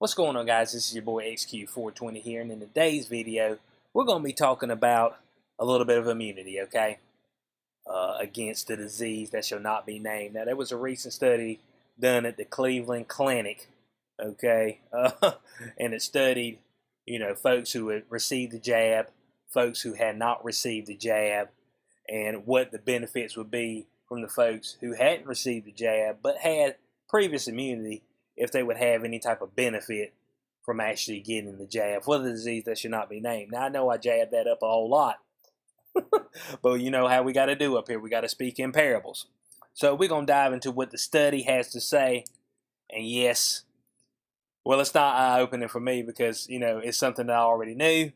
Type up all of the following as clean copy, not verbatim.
What's going on, guys? This is your boy XQ420 here, and in today's video we're going to be talking about a little bit of immunity, okay, against the disease that shall not be named. Now, there was a recent study done at the Cleveland Clinic, okay, and it studied, folks who had received the jab, folks who had not received the jab, and what the benefits would be from the folks who hadn't received the jab but had previous immunity, if they would have any type of benefit from actually getting the jab for the disease that should not be named. Now, I know I jabbed that up a whole lot, but you know how we got to do up here. We got to speak in parables. So we're going to dive into what the study has to say. And yes, well, it's not eye-opening for me because, it's something that I already knew,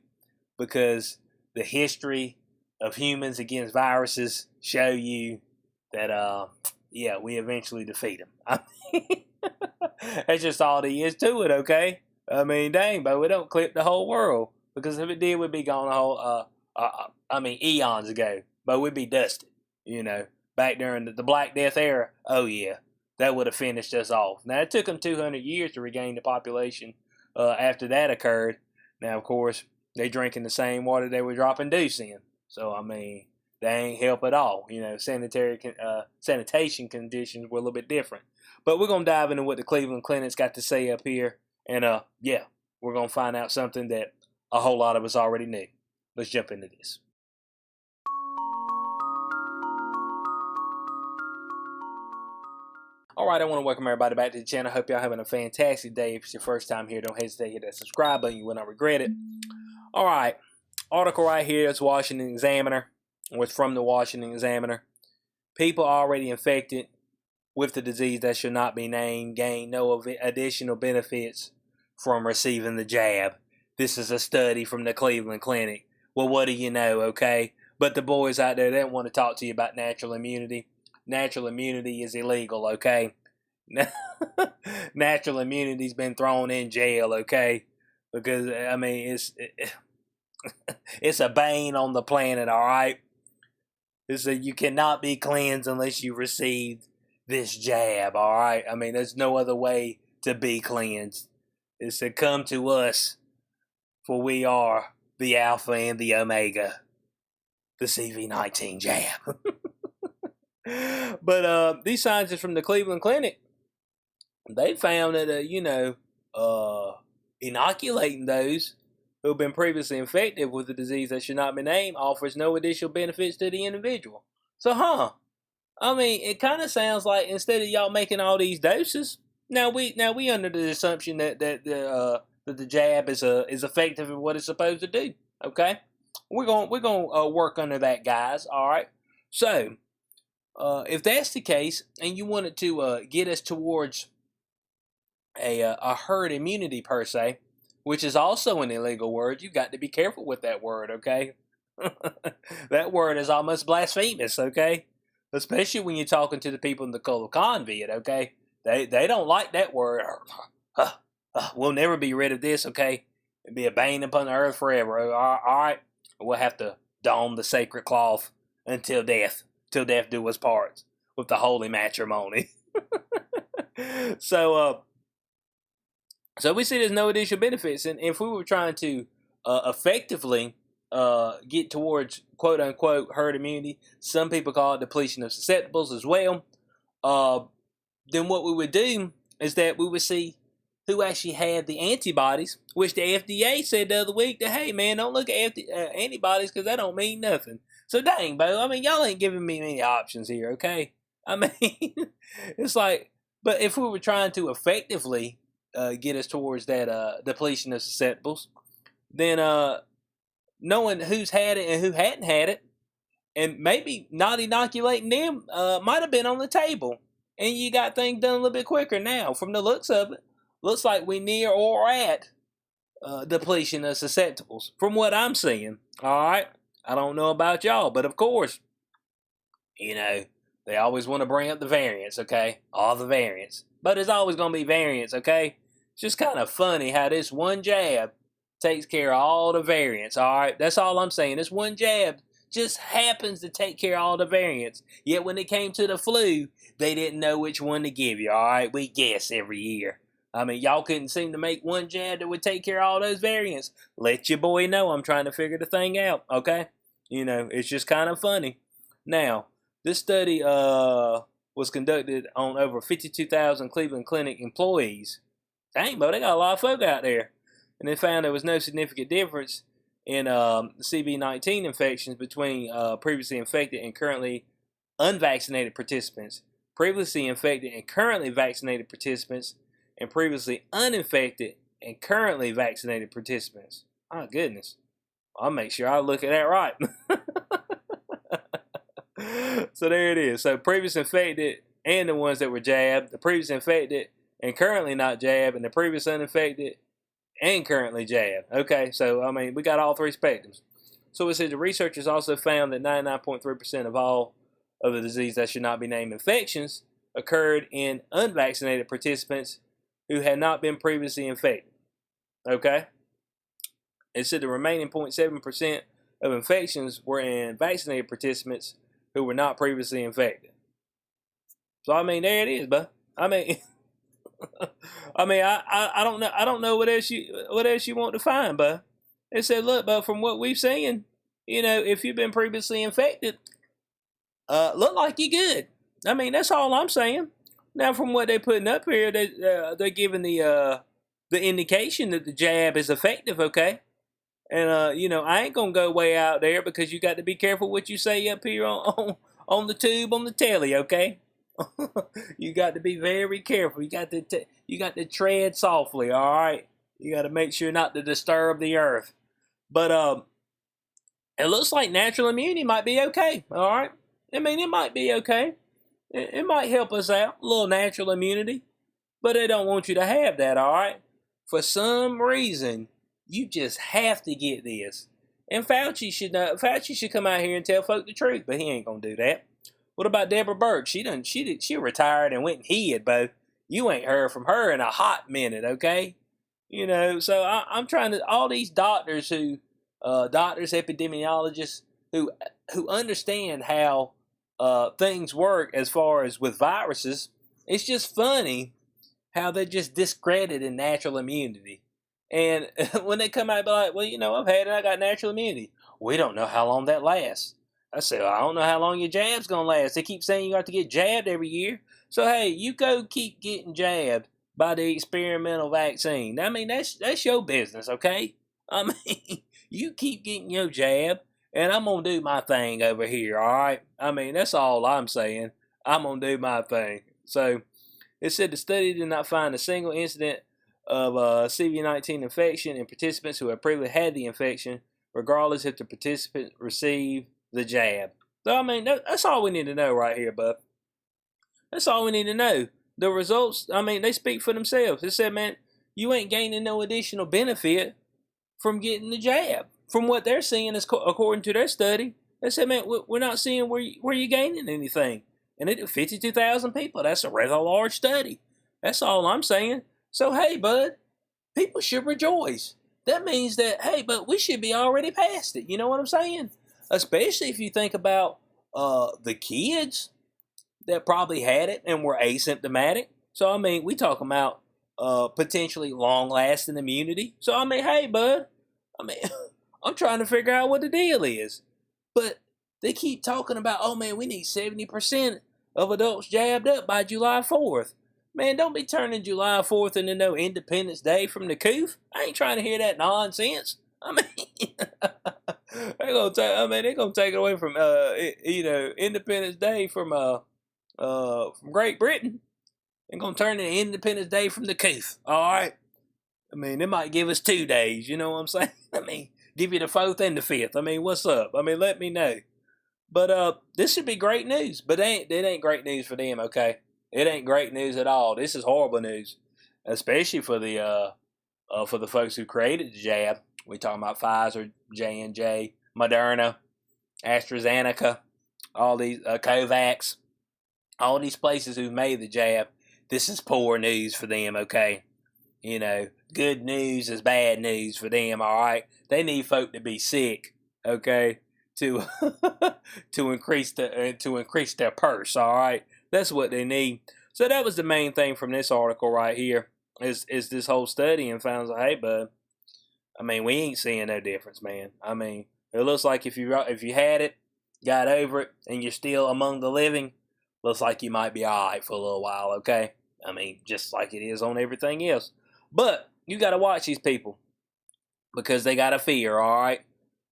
because the history of humans against viruses show you that, we eventually defeat them. That's just all there is to it, okay? I mean, dang, but we don't clip the whole world, because if it did, we'd be gone a whole, eons ago. But we'd be dusted, back during the Black Death era. Oh yeah, that would have finished us off. Now, it took them 200 years to regain the population after that occurred. Now, of course, they drinking the same water they were dropping deuce in. So, they ain't help at all. Sanitation conditions were a little bit different. But we're going to dive into what the Cleveland Clinic's got to say up here. And, we're going to find out something that a whole lot of us already knew. Let's jump into this. All right, I want to welcome everybody back to the channel. Hope y'all having a fantastic day. If it's your first time here, don't hesitate to hit that subscribe button. You will not regret it. All right, article right here. It's Washington Examiner. It's from the Washington Examiner. People already infected with the disease that should not be named gain no additional benefits from receiving the jab. This is a study from the Cleveland Clinic. Well, what do you know, okay? But the boys out there, they don't want to talk to you about natural immunity. Natural immunity is illegal, okay? Natural immunity's been thrown in jail, okay? Because, it's a bane on the planet, all right? You cannot be cleansed unless you received this jab, all right? There's no other way to be cleansed. It's to come to us, for we are the Alpha and the Omega, the CV19 jab. But these scientists from the Cleveland Clinic, they found that, inoculating those who have been previously infected with the disease that should not be named offers no additional benefits to the individual. So, it kind of sounds like instead of y'all making all these doses, now we under the assumption that the jab is effective in what it's supposed to do. Okay, we're gonna work under that, guys. All right. So, if that's the case, and you wanted to get us towards a herd immunity per se, which is also an illegal word, you got to be careful with that word. Okay, that word is almost blasphemous. Okay. Especially when you're talking to the people in the Colo Convid, okay? They don't like that word. We'll never be rid of this, okay? It'll be a bane upon the earth forever. All right? We'll have to don the sacred cloth until death do us part, with the holy matrimony. So we see there's no additional benefits. And if we were trying to effectively get towards quote-unquote herd immunity, some people call it depletion of susceptibles as well, then what we would do is that we would see who actually had the antibodies, which the FDA said the other week that, hey, man, don't look at antibodies because that don't mean nothing. So, dang, Bo, y'all ain't giving me many options here, okay? It's like, but if we were trying to effectively get us towards that depletion of susceptibles, then knowing who's had it and who hadn't had it, and maybe not inoculating them might have been on the table. And you got things done a little bit quicker now. From the looks of it, looks like we near or at depletion of susceptibles, from what I'm seeing. All right? I don't know about y'all, but of course, they always want to bring up the variants, okay? All the variants. But there's always going to be variants, okay? It's just kind of funny how this one jab takes care of all the variants, all right? That's all I'm saying. This one jab just happens to take care of all the variants. Yet when it came to the flu, they didn't know which one to give you, all right? We guess every year. I mean, y'all couldn't seem to make one jab that would take care of all those variants. Let your boy know I'm trying to figure the thing out, okay? You know, it's just kind of funny. Now, this study was conducted on over 52,000 Cleveland Clinic employees. Dang, bro, they got a lot of folk out there. And they found there was no significant difference in CV-19 infections between previously infected and currently unvaccinated participants, previously infected and currently vaccinated participants, and previously uninfected and currently vaccinated participants. My goodness. I'll make sure I look at that right. So there it is. So previous infected and the ones that were jabbed, the previous infected and currently not jabbed, and the previous uninfected and currently jabbed. Okay, so I mean, we got all three spectrums. So it says the researchers also found that 99.3% of all of the disease that should not be named infections occurred in unvaccinated participants who had not been previously infected. Okay? It said the remaining 0.7% of infections were in vaccinated participants who were not previously infected. So I mean, there it is, bud. I mean, I don't know what else you want to find, bud. It said, look, bud, from what we've seen, you know, if you've been previously infected, look like you're good. I mean, that's all I'm saying. Now, from what they're putting up here, they're giving the indication that the jab is effective, okay? And, you know, I ain't going to go way out there because you got to be careful what you say up here on the tube, on the telly, okay? You got to be very careful. You got to tread softly, all right? You got to make sure not to disturb the earth. But it looks like natural immunity might be okay, all right? I mean, it might be okay. It might help us out, a little natural immunity. But they don't want you to have that, all right? For some reason, you just have to get this. And Fauci should come out here and tell folk the truth, but he ain't gonna do that. What about Deborah Burke? She retired and went and hid, but you ain't heard from her in a hot minute, okay? You know, so I'm trying to, all these doctors epidemiologists who understand how things work as far as with viruses. It's just funny how they're just discrediting natural immunity. And when they come out and be like, well, you know, I've had it, I got natural immunity. We don't know how long that lasts. I said, well, I don't know how long your jab's going to last. They keep saying you got to get jabbed every year. So, hey, you go keep getting jabbed by the experimental vaccine. I mean, that's your business, okay? I mean, you keep getting your jab, and I'm going to do my thing over here, all right? I mean, that's all I'm saying. I'm going to do my thing. So, it said the study did not find a single incident of CV-19 infection in participants who had previously had the infection, regardless if the participant received the jab. So, I mean, that's all we need to know right here, bub. That's all we need to know. The results, I mean, they speak for themselves. It said, man, you ain't gaining no additional benefit from getting the jab. From what they're seeing, according to their study, they said, man, we're not seeing where you're gaining anything. And it did 52,000 people. That's a rather large study. That's all I'm saying. So, hey, bud, people should rejoice. That means that, hey, but we should be already past it. You know what I'm saying? Especially if you think about the kids that probably had it and were asymptomatic. So, I mean, we talking about potentially long-lasting immunity. So, I mean, hey, bud, I mean, I'm trying to figure out what the deal is. But they keep talking about, oh, man, we need 70% of adults jabbed up by July 4th. Man, don't be turning July 4th into no Independence Day from the coof. I ain't trying to hear that nonsense. I mean, they're gonna take it away from Independence Day from Great Britain, and gonna turn it into Independence Day from the coof. All right. I mean, they might give us 2 days. You know what I'm saying? I mean, give you the 4th and the 5th. I mean, what's up? I mean, let me know. But this should be great news. But it ain't great news for them. Okay. It ain't great news at all. This is horrible news, especially for the folks who created the jab. We talking about Pfizer, J&J, Moderna, AstraZeneca, all these Covax, all these places who made the jab. This is poor news for them. Okay, you know, good news is bad news for them. All right, they need folk to be sick. Okay, to to increase their purse. All right. That's what they need. So that was the main thing from this article right here. is this whole study and found out, hey, bud, I mean, we ain't seeing no difference, man. I mean, it looks like if you had it, got over it, and you're still among the living, looks like you might be all right for a little while, okay? I mean, just like it is on everything else. But you got to watch these people because they got a fear, all right?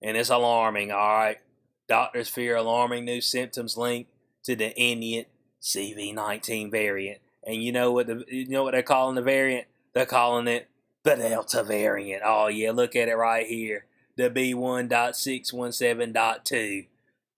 And it's alarming, all right? Doctors fear alarming new symptoms linked to the Indian CV-19 variant. And you know what they're calling the variant? They're calling it the Delta variant. Oh yeah, look at it right here. The B1.617.2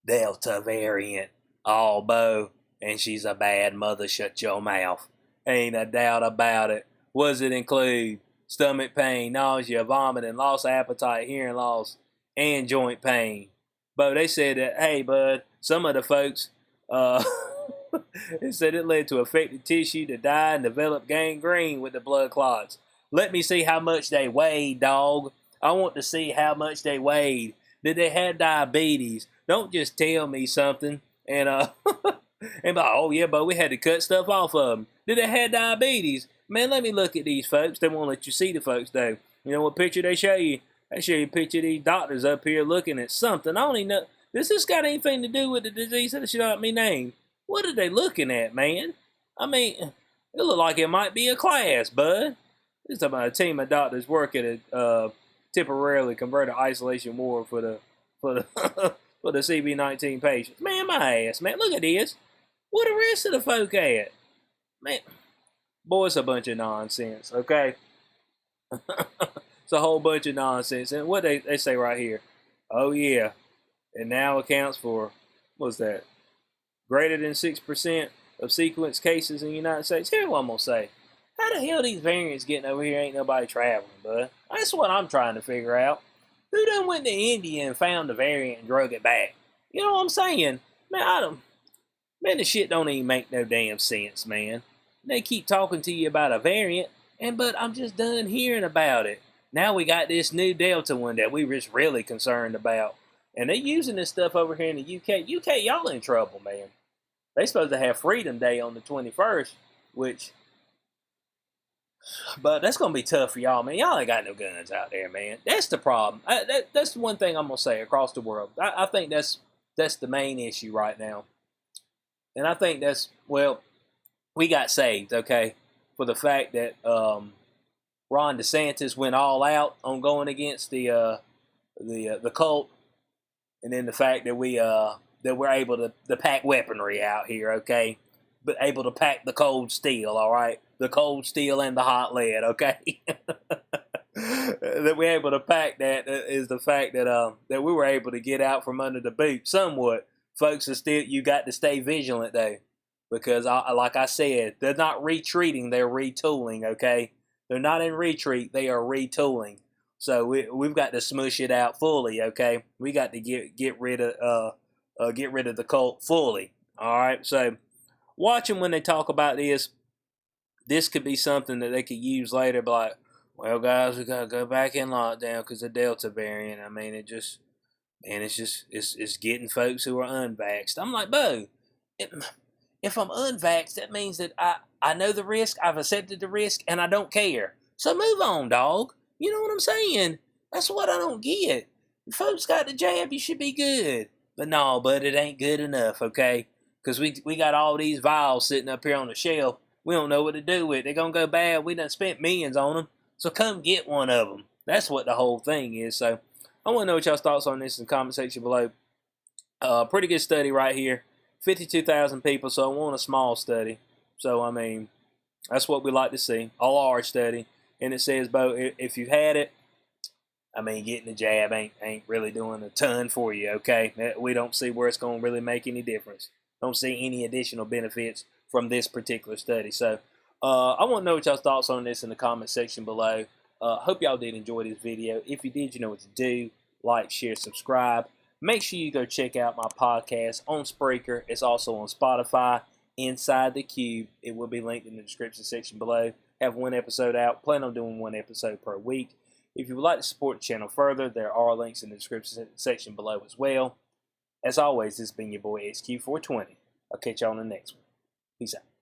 Delta variant. Oh, Bo, and she's a bad mother. Shut your mouth. Ain't a doubt about it. What does it include? Stomach pain, nausea, vomiting, loss of appetite, hearing loss, and joint pain. But they said that, hey, bud, some of the folks, it said it led to affected tissue to die and develop gangrene with the blood clots. Let me see how much they weighed, dog. I want to see how much they weighed. Did they have diabetes? Don't just tell me something and and like, oh yeah, but we had to cut stuff off of them. Did they have diabetes? Man, let me look at these folks. They won't let you see the folks though. You know what picture they show you? They show you a picture of these doctors up here looking at something. I don't even know. Does this got anything to do with the disease that should not be named? What are they looking at, man? I mean, it look like it might be a class, bud. This is about a team of doctors working at temporarily converted isolation ward for the for the CV-19 patients. Man, my ass, man, look at this. What the rest of the folk at? Man, boy, it's a bunch of nonsense, okay? It's a whole bunch of nonsense. And what they say right here, oh yeah, it now accounts for, what's that, greater than 6% of sequence cases in the United States. Here's what I'm going to say. How the hell these variants getting over here? Ain't nobody traveling, bud. That's what I'm trying to figure out. Who done went to India and found the variant and drug it back? You know what I'm saying? Man, the shit don't even make no damn sense, man. They keep talking to you about a variant, but I'm just done hearing about it. Now we got this new Delta one that we just really concerned about. And they using this stuff over here in the UK. UK, y'all in trouble, man. They supposed to have Freedom Day on the 21st, but that's going to be tough for y'all, man. Y'all ain't got no guns out there, man. That's the problem. That's the one thing I'm going to say across the world. I think that's the main issue right now. And I think well, we got saved, okay, for the fact that Ron DeSantis went all out on going against the cult, and then the fact that we're able to pack weaponry out here, okay, but able to pack the cold steel, all right, the cold steel and the hot lead, okay. That we're able to pack that is the fact that we were able to get out from under the boot somewhat. Folks, you got to stay vigilant though, because like I said, they're not retreating, they're retooling, okay. They're not in retreat, they are retooling. So we've got to smush it out fully, okay. We got to get rid of the cult fully. All right. So watch them when they talk about this. This could be something that they could use later. But like, well, guys, we gotta go back in lockdown because the Delta variant. I mean, it's getting folks who are unvaxxed. I'm like, Bo, if I'm unvaxxed, that means that I know the risk, I've accepted the risk, and I don't care. So move on, dog. You know what I'm saying? That's what I don't get. If folks got the jab, you should be good. But no, but it ain't good enough, okay? Because we got all these vials sitting up here on the shelf. We don't know what to do with it. They're going to go bad. We done spent millions on them. So come get one of them. That's what the whole thing is. So I want to know what y'all's thoughts on this in the comment section below. Pretty good study right here. 52,000 people, so I want a small study. So, I mean, that's what we like to see. A large study. And it says, Bo, if you had it, I mean, getting the jab ain't really doing a ton for you, okay? We don't see where it's going to really make any difference. Don't see any additional benefits from this particular study. So I want to know what y'all's thoughts on this in the comment section below. Hope y'all did enjoy this video. If you did, you know what to do. Like, share, subscribe. Make sure you go check out my podcast on Spreaker. It's also on Spotify, Inside the Cube. It will be linked in the description section below. Have one episode out. Plan on doing one episode per week. If you would like to support the channel further, there are links in the description section below as well. As always, this has been your boy XQ420. I'll catch y'all on the next one. Peace out.